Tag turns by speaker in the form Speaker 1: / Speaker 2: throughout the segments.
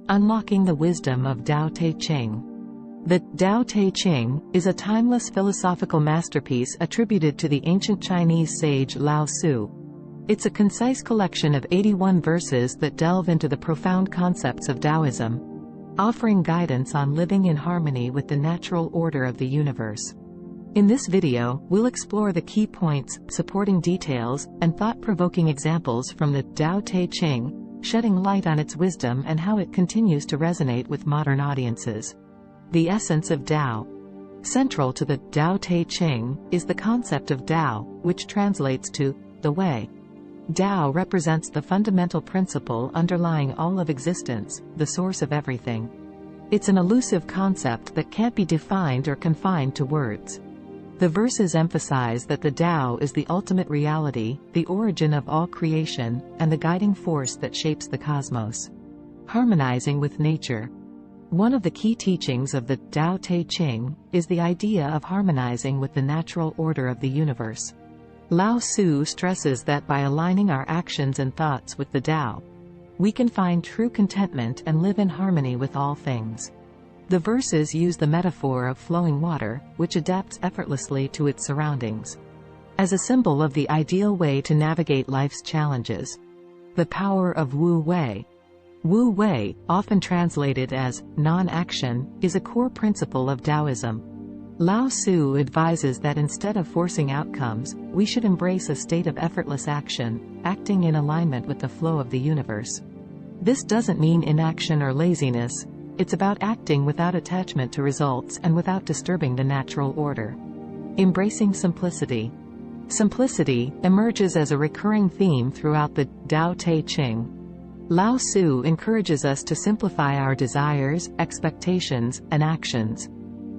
Speaker 1: Unlocking the wisdom of Tao Te Ching. The Tao Te Ching is a timeless philosophical masterpiece attributed to the ancient Chinese sage Lao Tzu. It's a concise collection of 81 verses that delve into the profound concepts of Taoism, offering guidance on living in harmony with the natural order of the universe. In this video, we'll explore the key points, supporting details, and thought-provoking examples from the Tao Te Ching, shedding light on its wisdom and how it continues to resonate with modern audiences. The essence of Tao. Central to the Tao Te Ching is the concept of Tao, which translates to the way. Tao represents the fundamental principle underlying all of existence, the source of everything. It's an elusive concept that can't be defined or confined to words. The verses emphasize that the Tao is the ultimate reality, the origin of all creation, and the guiding force that shapes the cosmos. Harmonizing with nature. One of the key teachings of the Tao Te Ching is the idea of harmonizing with the natural order of the universe. Lao Tzu stresses that by aligning our actions and thoughts with the Tao, we can find true contentment and live in harmony with all things. The verses use the metaphor of flowing water, which adapts effortlessly to its surroundings, as a symbol of the ideal way to navigate life's challenges. The power of Wu Wei. Wu Wei, often translated as non-action, is a core principle of Taoism. Lao Tzu advises that instead of forcing outcomes, we should embrace a state of effortless action, acting in alignment with the flow of the universe. This doesn't mean inaction or laziness. It's about acting without attachment to results and without disturbing the natural order. Embracing simplicity. Simplicity emerges as a recurring theme throughout the Tao Te Ching. Lao Tzu encourages us to simplify our desires, expectations, and actions.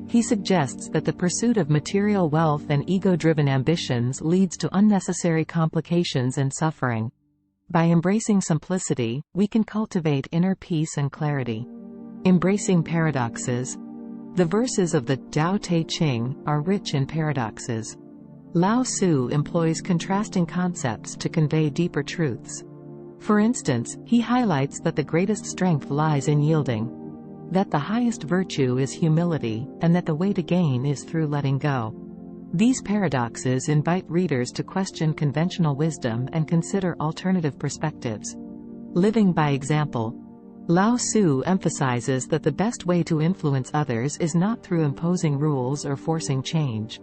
Speaker 1: He suggests that the pursuit of material wealth and ego-driven ambitions leads to unnecessary complications and suffering. By embracing simplicity, we can cultivate inner peace and clarity. Embracing paradoxes. The verses of the Tao Te Ching are rich in paradoxes. Lao Tzu employs contrasting concepts to convey deeper truths. For instance, he highlights that the greatest strength lies in yielding, that the highest virtue is humility, and that the way to gain is through letting go. These paradoxes invite readers to question conventional wisdom and consider alternative perspectives. Living by example. Lao Tzu emphasizes that the best way to influence others is not through imposing rules or forcing change,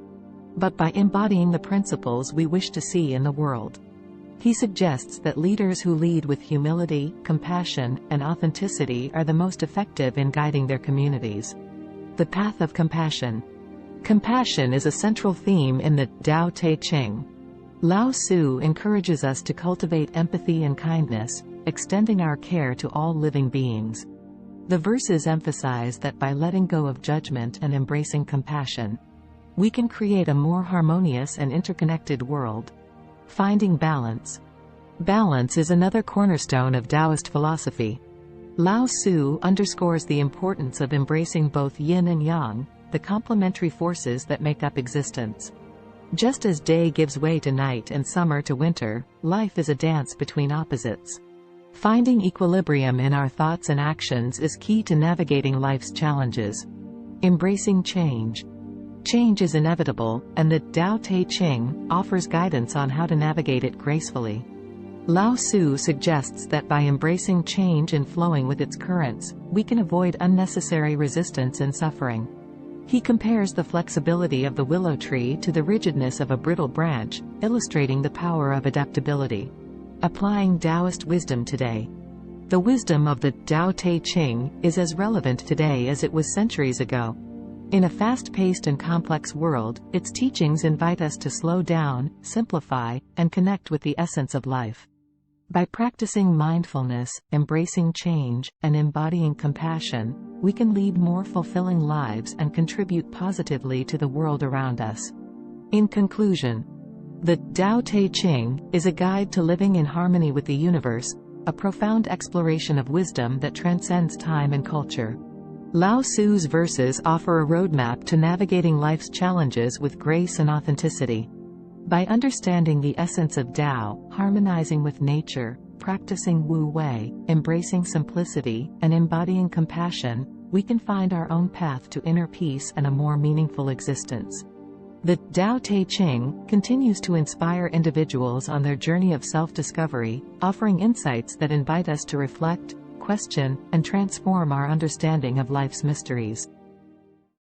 Speaker 1: but by embodying the principles we wish to see in the world. He suggests that leaders who lead with humility, compassion, and authenticity are the most effective in guiding their communities. The path of compassion. Compassion is a central theme in the Tao Te Ching. Lao Tzu encourages us to cultivate empathy and kindness, extending our care to all living beings. The verses emphasize that by letting go of judgment and embracing compassion, we can create a more harmonious and interconnected world. Finding balance. Balance is another cornerstone of Taoist philosophy. Lao Tzu underscores the importance of embracing both yin and yang, the complementary forces that make up existence. Just as day gives way to night and summer to winter, life is a dance between opposites. Finding equilibrium in our thoughts and actions is key to navigating life's challenges. Embracing change. Change is inevitable, and the Tao Te Ching offers guidance on how to navigate it gracefully. Lao Tzu suggests that by embracing change and flowing with its currents, we can avoid unnecessary resistance and suffering. He compares the flexibility of the willow tree to the rigidness of a brittle branch, illustrating the power of adaptability. Applying Taoist wisdom today. The wisdom of the Tao Te Ching is as relevant today as it was centuries ago. In a fast-paced and complex world, its teachings invite us to slow down, simplify, and connect with the essence of life. By practicing mindfulness, embracing change, and embodying compassion, we can lead more fulfilling lives and contribute positively to the world around us. In conclusion, the Tao Te Ching is a guide to living in harmony with the universe, a profound exploration of wisdom that transcends time and culture. Lao Tzu's verses offer a roadmap to navigating life's challenges with grace and authenticity. By understanding the essence of Tao, harmonizing with nature, practicing Wu Wei, embracing simplicity, and embodying compassion, we can find our own path to inner peace and a more meaningful existence. The Tao Te Ching continues to inspire individuals on their journey of self-discovery, offering insights that invite us to reflect, question, and transform our understanding of life's mysteries.